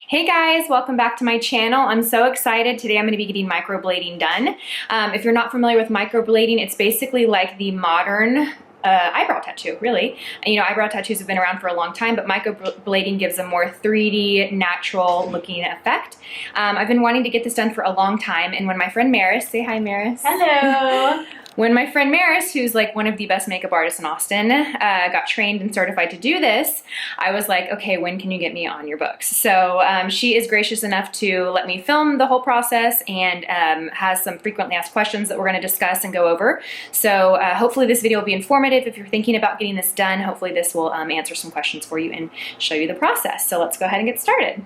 Hey guys, welcome back to my channel. I'm so excited. Today I'm going to be getting microblading done. If you're not familiar with microblading, it's basically like the modern eyebrow tattoo, really. You know, eyebrow tattoos have been around for a long time, but microblading gives a more 3D, natural looking effect. I've been wanting to get this done for a long time, and when my friend Maris, say hi Maris. Hello. When my friend Maris, who's like one of the best makeup artists in Austin, got trained and certified to do this, I was like, okay, when can you get me on your books? So she is gracious enough to let me film the whole process and has some frequently asked questions that we're gonna discuss and go over. So hopefully this video will be informative. If you're thinking about getting this done, hopefully this will answer some questions for you and show you the process. So let's go ahead and get started.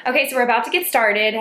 Okay, so we're about to get started.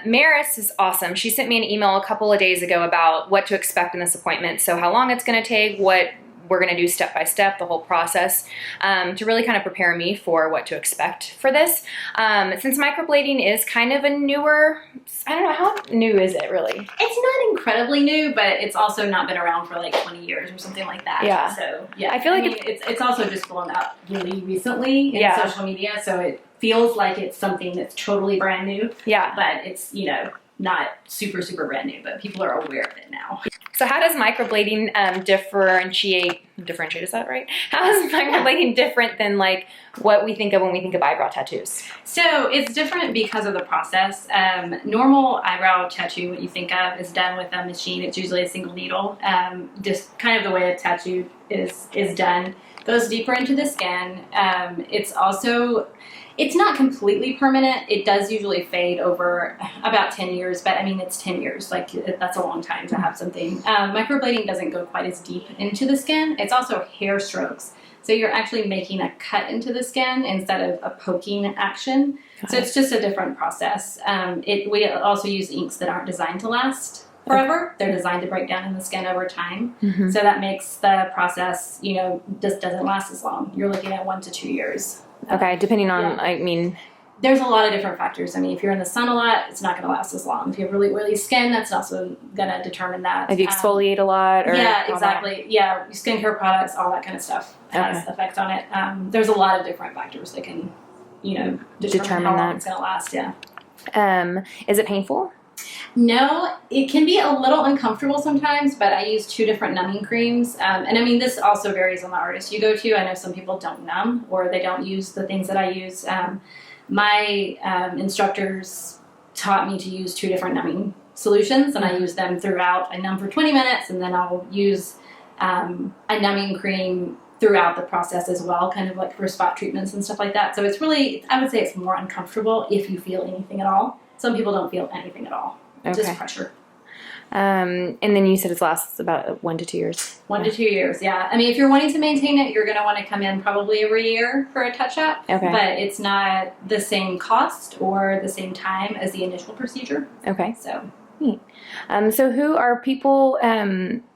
Maris is awesome. She sent me an email a couple of days ago about what to expect in this appointment. So how long it's gonna take, what we're gonna do step by step, the whole process, to really kind of prepare me for what to expect for this. Since microblading is kind of a newer, I don't know, how new is it really? It's not incredibly new, but it's also not been around for like 20 years or something like that. Yeah. So yeah, I feel like it's also just blown up really recently in social media. So it feels like it's something that's totally brand new. Yeah. But it's, you know, not super brand new, but people are aware of it now. So how does microblading differentiate, is that right? How is microblading different than like what we think of when we think of eyebrow tattoos? So it's different because of the process. Normal eyebrow tattoo, what you think of, is done with a machine. It's usually a single needle. Just kind of the way a tattoo is done. Goes deeper into the skin. It's not completely permanent. It does usually fade over about 10 years, but I mean, it's 10 years. Like, that's a long time to have something. Microblading doesn't go quite as deep into the skin. It's also hair strokes. So you're actually making a cut into the skin instead of a poking action. So it's just a different process. We also use inks that aren't designed to last forever. They're designed to break down in the skin over time. Mm-hmm. So that makes the process, you know, just doesn't last as long. You're looking at 1 to 2 years. Okay, depending on, I mean... There's a lot of different factors. I mean, if you're in the sun a lot, it's not going to last as long. If you have really oily skin, that's also going to determine that. If you exfoliate a lot? Or yeah, exactly. Yeah, skincare products, all that kind of stuff has effects on it. There's a lot of different factors that can, you know, determine how long it's going to last, yeah. Is it painful? No, it can be a little uncomfortable sometimes, but I use 2 different numbing creams. And I mean, this also varies on the artist you go to. I know some people don't numb or they don't use the things that I use. My instructors taught me to use 2 different numbing solutions, and I use them throughout. I numb for 20 minutes, and then I'll use a numbing cream throughout the process as well, kind of like for spot treatments and stuff like that. So it's really, I would say it's more uncomfortable if you feel anything at all. Some people don't feel anything at all, just pressure. And then you said it lasts about 1 to 2 years. 1 to 2 years, yeah. I mean, if you're wanting to maintain it, you're going to want to come in probably every year for a touch-up. Okay. But it's not the same cost or the same time as the initial procedure. Okay. So. Neat. So who are people,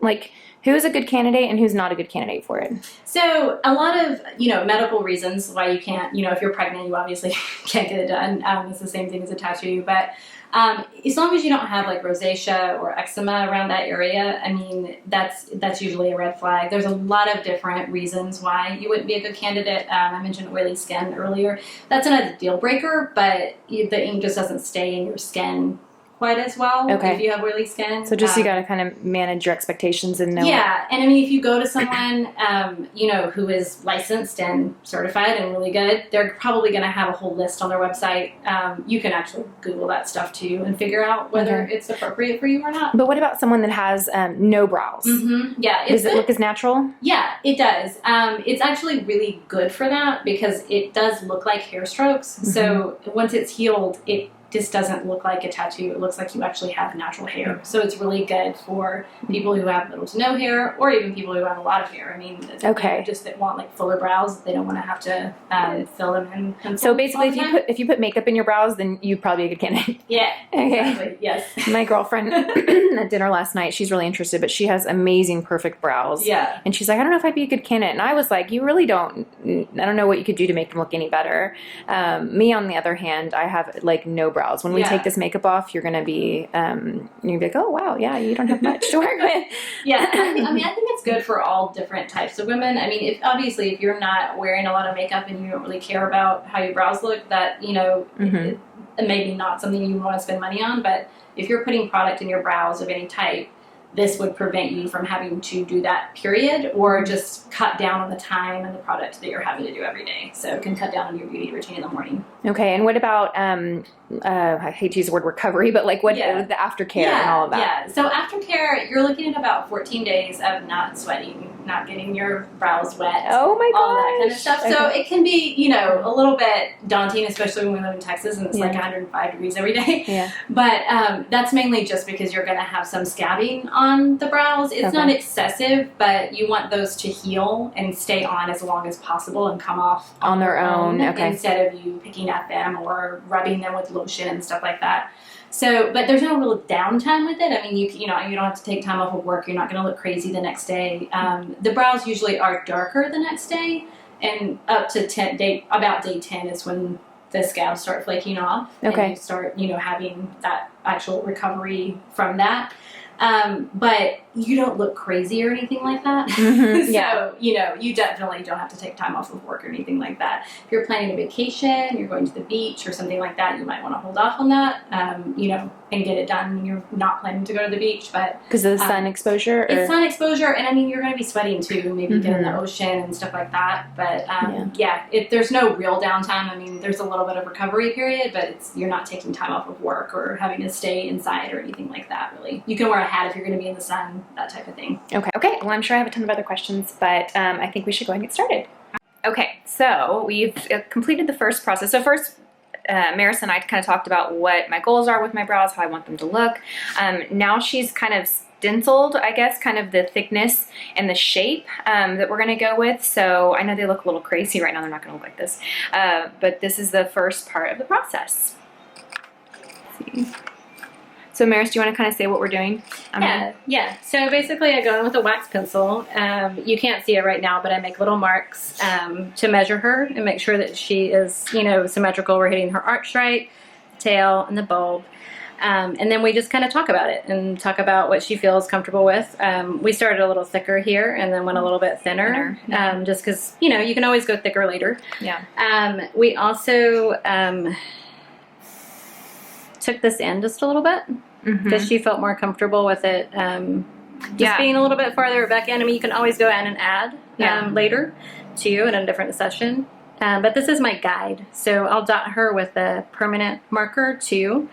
like, who's a good candidate and who's not a good candidate for it? So a lot of, you know, medical reasons why you can't, you know, if you're pregnant, you obviously can't get it done. It's the same thing as a tattoo, but as long as you don't have like rosacea or eczema around that area, I mean, that's usually a red flag. There's a lot of different reasons why you wouldn't be a good candidate. I mentioned oily skin earlier. That's not a deal breaker, but the ink just doesn't stay in your skin quite as well if you have oily skin. So just you got to kind of manage your expectations and know. Yeah, and I mean, if you go to someone, you know, who is licensed and certified and really good, they're probably going to have a whole list on their website. You can actually Google that stuff too and figure out whether it's appropriate for you or not. But what about someone that has no brows? Mm-hmm. Yeah, does it look as natural? Yeah, it does. It's actually really good for that because it does look like hair strokes. Mm-hmm. So once it's healed, it just doesn't look like a tattoo. It looks like you actually have natural hair. So it's really good for people who have little to no hair, or even people who have a lot of hair. I mean, just that want like fuller brows. They don't want to have to fill them in. So basically, if you put makeup in your brows, then you'd probably be a good candidate. Yeah. Okay. Exactly. Yes. My girlfriend at dinner last night, she's really interested, but she has amazing, perfect brows. Yeah. And she's like, I don't know if I'd be a good candidate. And I was like, you really don't. I don't know what you could do to make them look any better. Me, on the other hand, I have like no brows brows. When we Yeah. take this makeup off, you're gonna be like, oh wow, yeah, you don't have much to work with. Yeah, I mean, I think it's good for all different types of women. I mean, if you're not wearing a lot of makeup and you don't really care about how your brows look, that, you know, it maybe not something you want to spend money on. But if you're putting product in your brows of any type, this would prevent you from having to do that, period, or just cut down on the time and the product that you're having to do every day. So it can cut down on your beauty routine in the morning. Okay, and what about, I hate to use the word recovery, but like what the aftercare and all of that? Yeah, so aftercare, you're looking at about 14 days of not sweating, not getting your brows wet. Oh my gosh. All that kind of stuff. Okay. So it can be, you know, a little bit daunting, especially when we live in Texas and it's like 105 degrees every day. Yeah. But that's mainly just because you're going to have some scabbing on the brows. It's not excessive, but you want those to heal and stay on as long as possible and come off on their own. Okay. Instead of you picking at them or rubbing them with lotion and stuff like that. So, but there's no real downtime with it. I mean, you don't have to take time off of work. You're not going to look crazy the next day. The brows usually are darker the next day, and up to about day 10 is when the scabs start flaking off. Okay. And you start, having that actual recovery from that. But you don't look crazy or anything like that. So, you definitely don't have to take time off of work or anything like that. If you're planning a vacation, you're going to the beach or something like that, you might want to hold off on that, and get it done when you're not planning to go to the beach. But because of the sun exposure? Or? It's sun exposure, and I mean, you're going to be sweating too, maybe get in the ocean and stuff like that. But there's no real downtime. I mean, there's a little bit of recovery period, but you're not taking time off of work or having to stay inside or anything like that, really. You can wear a hat if you're going to be in the sun, that type of thing. Okay. Well, I'm sure I have a ton of other questions, but I think we should go ahead and get started. Okay, so we've completed the first process. So first, Maris and I kind of talked about what my goals are with my brows, how I want them to look. Now she's kind of stenciled, I guess, kind of the thickness and the shape that we're going to go with. So I know they look a little crazy right now. They're not going to look like this. But this is the first part of the process. Let's see. So Maris, do you want to kind of say what we're doing? Yeah. So basically I go in with a wax pencil. You can't see it right now, but I make little marks to measure her and make sure that she is, symmetrical. We're hitting her arch right, the tail, and the bulb. And then we just kind of talk about it and talk about what she feels comfortable with. We started a little thicker here and then went a little bit thinner, just because, you can always go thicker later. Yeah. We also took this in just a little bit because she felt more comfortable with it being a little bit farther back in. I mean, you can always go in and add later too in a different session. But this is my guide. So I'll dot her with a permanent marker too,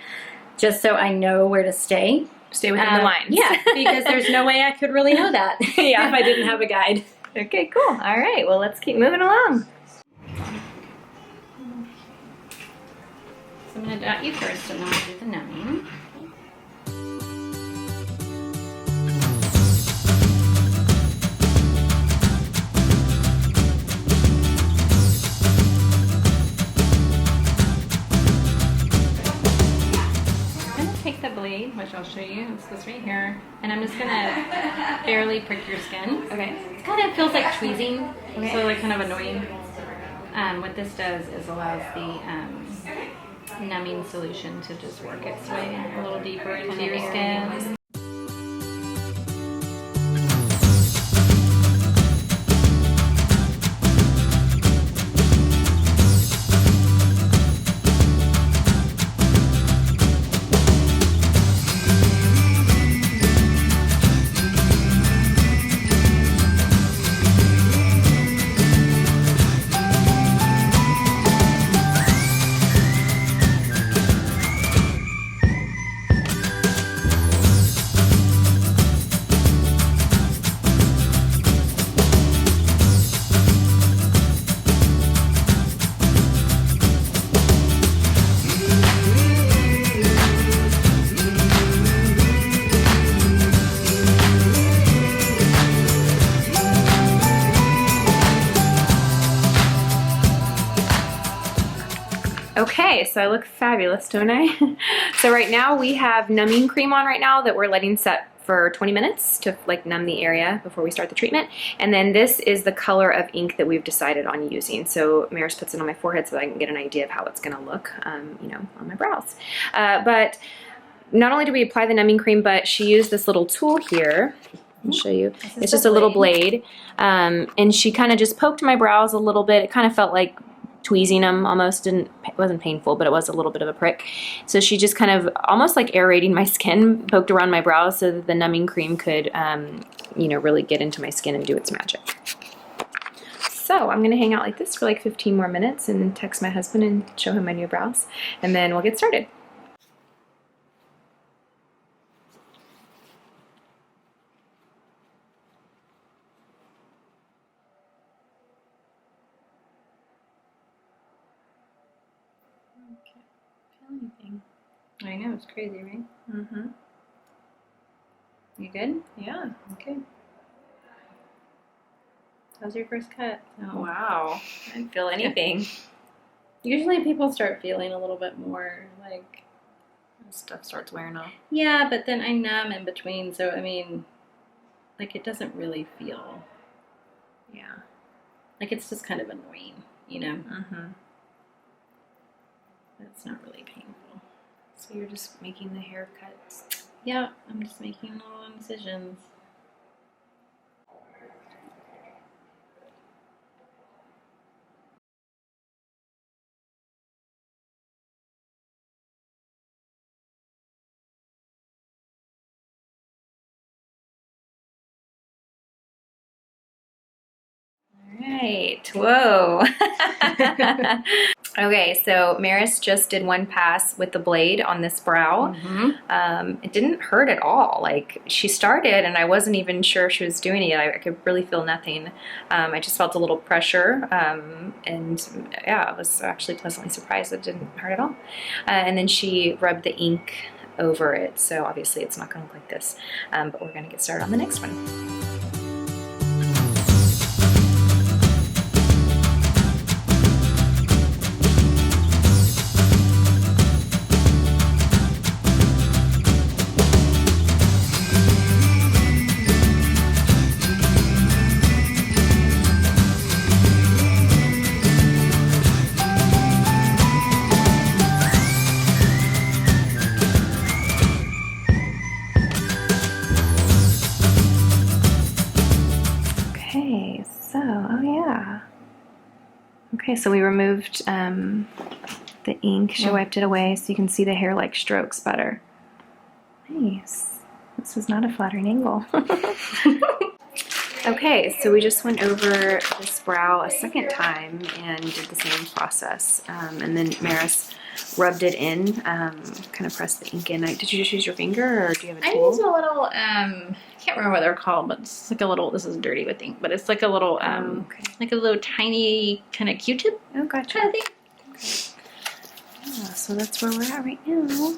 just so I know where to stay. Stay within the lines. Yeah, because there's no way I could really know that if I didn't have a guide. Okay, cool. All right, well, let's keep moving along. So I'm going to dot you first and then I'll do the numbing. I'm going to take the blade, which I'll show you. It's this right here. And I'm just going to barely prick your skin. Okay. It kind of feels like tweezing, so like kind of annoying. What this does is allows the numbing solution to just work its way a little deeper into your skin. Okay, so I look fabulous, don't I? So right now we have numbing cream on right now that we're letting set for 20 minutes to like numb the area before we start the treatment. And then this is the color of ink that we've decided on using. So Maris puts it on my forehead so that I can get an idea of how it's gonna look, you know, on my brows. But not only do we apply the numbing cream, but she used this little tool here. I'll show you. It's just a little blade. And she kind of just poked my brows a little bit. It kind of felt like tweezing them almost. It wasn't painful, but it was a little bit of a prick. So she just kind of almost like aerating my skin, poked around my brows so that the numbing cream could, you know, really get into my skin and do its magic. So I'm gonna hang out like this for like 15 more minutes and text my husband and show him my new brows, and then we'll get started. Anything. I know, it's crazy, right? Mm-hmm. You good? Yeah. Okay. How's your first cut? Oh, wow. I didn't feel anything. Usually people start feeling a little bit more like Stuff starts wearing off. yeah, but then I numb in between, so I mean, like it doesn't really feel. Yeah. Like it's just kind of annoying, you know? Mm-hmm. It's not really painful. So you're just making the haircuts. Yeah, I'm just making little incisions. Right. Whoa. Okay, so Maris just did one pass with the blade on this brow. Mm-hmm. It didn't hurt at all. Like, she started and I wasn't even sure she was doing it. I could really feel nothing. I just felt a little pressure, and yeah, I was actually pleasantly surprised it didn't hurt at all. And then she rubbed the ink over it, so obviously it's not going to look like this, but we're going to get started on the next one. Okay, so we removed the ink. She wiped it away so you can see the hair-like strokes better. Nice. This was not a flattering angle. Okay, so we just went over this brow a second time and did the same process. And then Maris rubbed it in, kind of pressed the ink in. Did you just use your finger or do you have a tool? I use a little, I can't remember what they're called, but it's like a little, this is dirty with ink, but it's like a little, okay. like a little tiny kind of Q-tip. Oh, gotcha. Kind of thing. Okay. Yeah, so that's where we're at right now.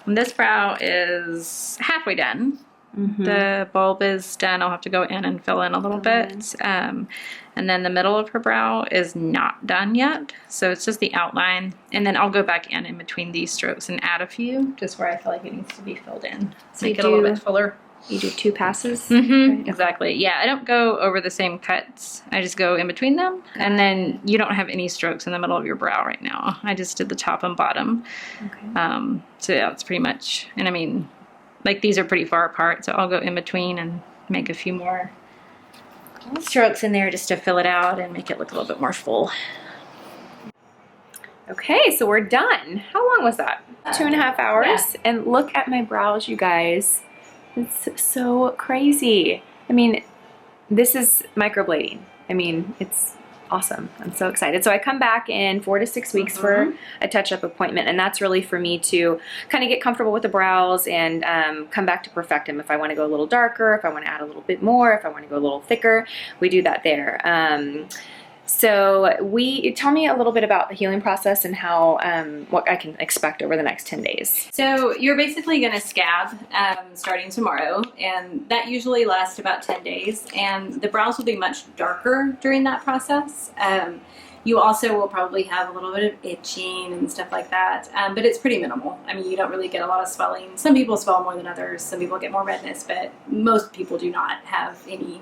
And this brow is halfway done. Mm-hmm. The bulb is done. I'll have to go in and fill in a little bit. And then the middle of her brow is not done yet. So it's just the outline. And then I'll go back in between these strokes and add a few, just where I feel like it needs to be filled in. So make it a little bit fuller. You do 2 passes? Mm-hmm. Right? Exactly. Yeah, I don't go over the same cuts. I just go in between them. And then you don't have any strokes in the middle of your brow right now. I just did the top and bottom. Okay. So yeah, it's pretty much, and I mean, like these are pretty far apart, so I'll go in between and make a few more strokes in there just to fill it out and make it look a little bit more full. Okay, so we're done. How long was that? 2.5 hours? Yeah. And look at my brows, you guys. It's so crazy. I mean, this is microblading. I mean, it's awesome. I'm so excited. So I come back in 4 to 6 weeks for a touch-up appointment, and that's really for me to kind of get comfortable with the brows and come back to perfect them. If I want to go a little darker, if I want to add a little bit more, if I want to go a little thicker, we do that there. So tell me a little bit about the healing process and how what I can expect over the next 10 days. So you're basically going to scab starting tomorrow, and that usually lasts about 10 days, and the brows will be much darker during that process. You also will probably have a little bit of itching and stuff like that, but it's pretty minimal. I mean, you don't really get a lot of swelling. Some people swell more than others. Some people get more redness, but most people do not have any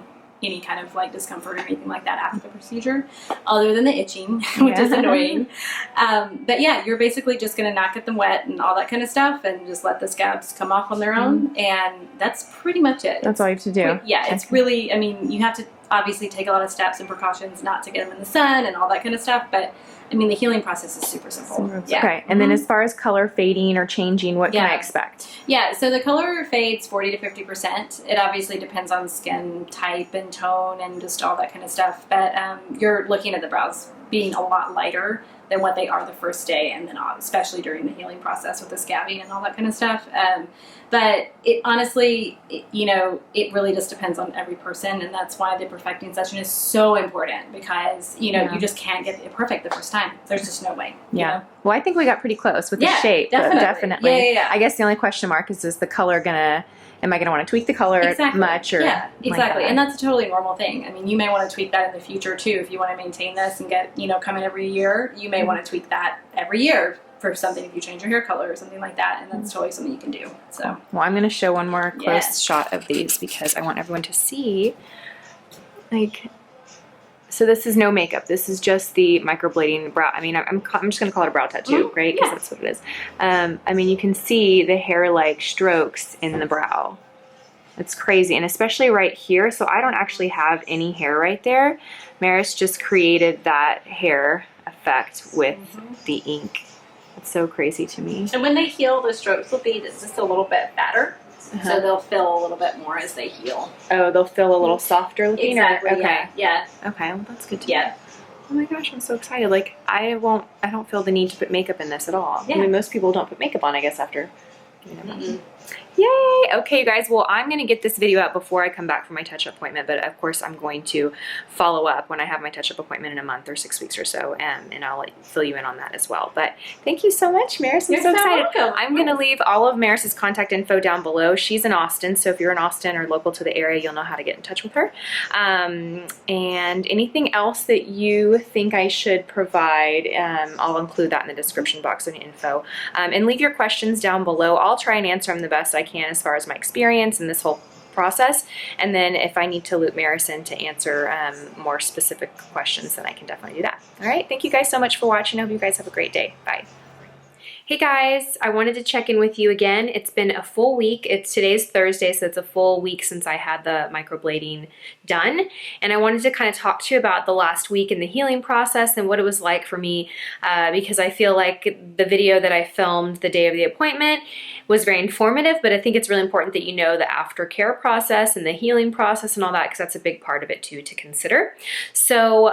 kind of like discomfort or anything like that after the procedure, other than the itching, which is annoying. But yeah, you're basically just going to not get them wet and all that kind of stuff, and just let the scabs come off on their own, and that's pretty much it. That's all you have to do. Yeah, it's really, I mean, you have to obviously take a lot of steps and precautions not to get them in the sun and all that kind of stuff, but I mean, the healing process is super simple. Yeah. Okay, and then as far as color fading or changing, what can I expect? Yeah, so the color fades 40 to 50%. It obviously depends on skin type and tone and just all that kind of stuff, but you're looking at the brows being a lot lighter than what they are the first day, and then especially during the healing process with the scabbing and all that kind of stuff. But it honestly, it really just depends on every person, and that's why the perfecting session is so important, because you just can't get it perfect the first time. There's just no way. Yeah. Well, I think we got pretty close with the shape. Definitely. Yeah. I guess the only question mark is the color am I going to want to tweak the color much? Or yeah, exactly. And that's a totally normal thing. I mean, you may want to tweak that in the future too. If you want to maintain this and get, come in every year, you may want to tweak that every year for something, if you change your hair color or something like that. And that's totally something you can do. So, well, I'm going to show one more close shot of these because I want everyone to see. So this is no makeup. This is just the microblading brow. I mean, I'm just going to call it a brow tattoo, right? Because that's what it is. I mean, you can see the hair-like strokes in the brow. It's crazy, and especially right here. So I don't actually have any hair right there. Maris just created that hair effect with the ink. It's so crazy to me. And when they heal, the strokes will be just a little bit fatter. So they'll fill a little bit more as they heal. Oh, they'll feel a little softer looking? Exactly, okay. Yeah. Okay, well that's good to know. Oh my gosh, I'm so excited. Like, I don't feel the need to put makeup in this at all. Yeah. I mean, most people don't put makeup on, I guess, after Yay! Okay, you guys. Well, I'm going to get this video out before I come back for my touch-up appointment, but of course I'm going to follow up when I have my touch-up appointment in a month or 6 weeks or so, and I'll fill you in on that as well. But thank you so much, Maris. I'm so excited. Welcome. I'm going to leave all of Maris's contact info down below. She's in Austin, so if you're in Austin or local to the area, you'll know how to get in touch with her. And anything else that you think I should provide, I'll include that in the description box and info. And leave your questions down below. I'll try and answer them the best I can as far as my experience in this whole process, and then if I need to loop Maris in to answer more specific questions, then I can definitely do that. All right, thank you guys so much for watching. I hope you guys have a great day. Bye. Hey guys, I wanted to check in with you again. It's been a full week. Today's Thursday, so it's a full week since I had the microblading done. And I wanted to kind of talk to you about the last week in the healing process and what it was like for me, because I feel like the video that I filmed the day of the appointment was very informative, but I think it's really important that you know the aftercare process and the healing process and all that, because that's a big part of it too to consider. So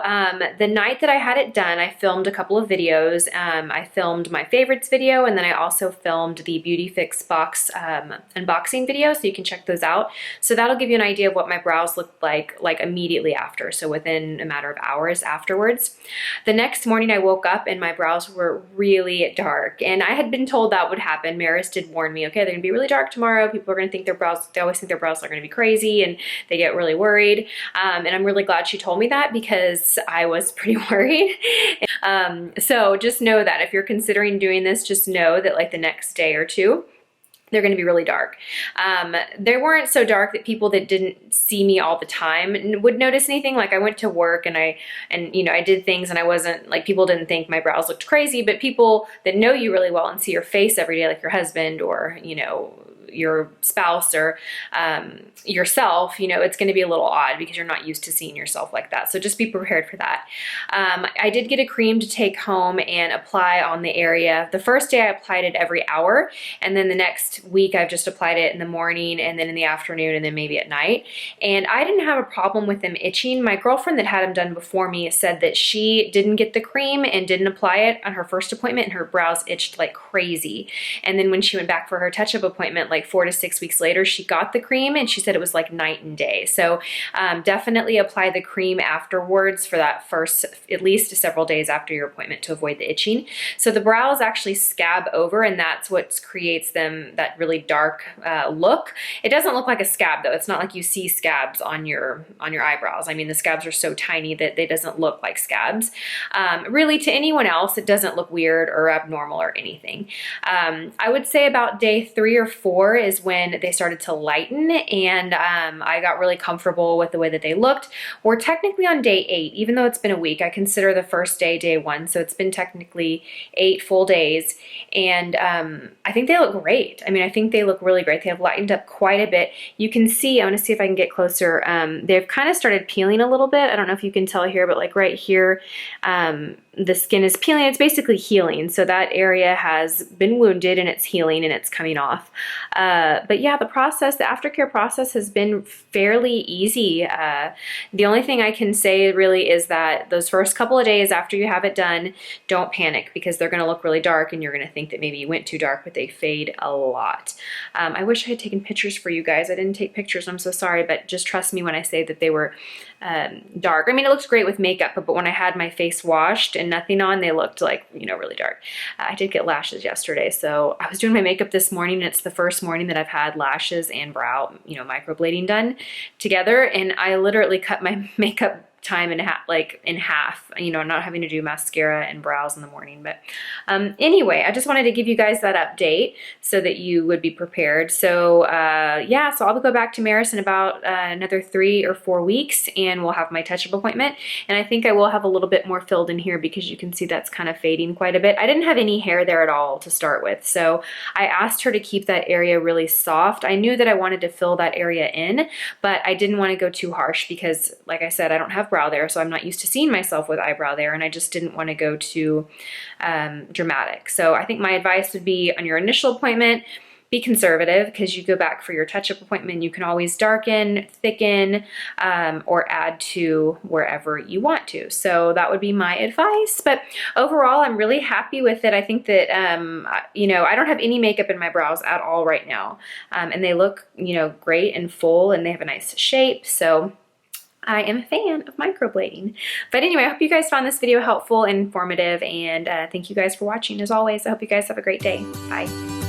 the night that I had it done, I filmed a couple of videos. I filmed my favorites video, and then I also filmed the Beauty Fix box unboxing video, so you can check those out. So that'll give you an idea of what my brows looked like immediately after, so within a matter of hours afterwards. The next morning I woke up and my brows were really dark, and I had been told that would happen. Maris did warn me, okay, they're gonna be really dark tomorrow. People are gonna think their brows, they always think their brows are gonna be crazy, and they get really worried. And I'm really glad she told me that, because I was pretty worried. So just know that if you're considering doing this, just know that like the next day or two, they're going to be really dark. They weren't so dark that people that didn't see me all the time would notice anything. Like I went to work and I did things, and I wasn't like, people didn't think my brows looked crazy, but people that know you really well and see your face every day, like your husband or, your spouse or yourself, it's going to be a little odd because you're not used to seeing yourself like that. So just be prepared for that. I did get a cream to take home and apply on the area. The first day I applied it every hour, and then the next week I've just applied it in the morning and then in the afternoon and then maybe at night. And I didn't have a problem with them itching. My girlfriend that had them done before me said that she didn't get the cream and didn't apply it on her first appointment, and her brows itched like crazy. And then when she went back for her touch-up appointment, like like 4 to 6 weeks later, she got the cream and she said it was like night and day. So definitely apply the cream afterwards for that first, at least several days after your appointment to avoid the itching. So the brows actually scab over, and that's what creates them that really dark look. It doesn't look like a scab though. It's not like you see scabs on your eyebrows. I mean, the scabs are so tiny that they doesn't look like scabs. Really, to anyone else, it doesn't look weird or abnormal or anything. I would say about day 3 or 4 is when they started to lighten, and I got really comfortable with the way that they looked. We're technically on day 8, even though it's been a week. I consider the first day day 1, so it's been technically 8 full days, and I think they look great. I mean, I think they look really great. They have lightened up quite a bit. You can see, I want to see if I can get closer. They've kind of started peeling a little bit. I don't know if you can tell here, but like right here, the skin is peeling. It's basically healing. So that area has been wounded and it's healing and it's coming off. But yeah, the aftercare process has been fairly easy. The only thing I can say really is that those first couple of days after you have it done, don't panic, because they're going to look really dark and you're going to think that maybe you went too dark, but they fade a lot. I wish I had taken pictures for you guys. I didn't take pictures. I'm so sorry, but just trust me when I say that they were dark. I mean, it looks great with makeup, but when I had my face washed and nothing on, they looked like, you know, really dark. I did get lashes yesterday, so I was doing my makeup this morning, and it's the first morning that I've had lashes and brow, you know, microblading done together, and I literally cut my makeup time in half, you know, not having to do mascara and brows in the morning. But anyway, I just wanted to give you guys that update so that you would be prepared. So yeah, so I'll go back to Maris in about another 3 or 4 weeks, and we'll have my touch-up appointment. And I think I will have a little bit more filled in here, because you can see that's kind of fading quite a bit. I didn't have any hair there at all to start with, so I asked her to keep that area really soft. I knew that I wanted to fill that area in, but I didn't want to go too harsh, because like I said, I don't have brow there, so I'm not used to seeing myself with eyebrow there, and I just didn't want to go too dramatic. So I think my advice would be, on your initial appointment, be conservative, because you go back for your touch-up appointment, you can always darken, thicken, or add to wherever you want to. So that would be my advice. But overall, I'm really happy with it. I think that, you know, I don't have any makeup in my brows at all right now. And they look, you know, great and full, and they have a nice shape. So I am a fan of microblading. But anyway, I hope you guys found this video helpful and informative, and thank you guys for watching. As always, I hope you guys have a great day. Bye.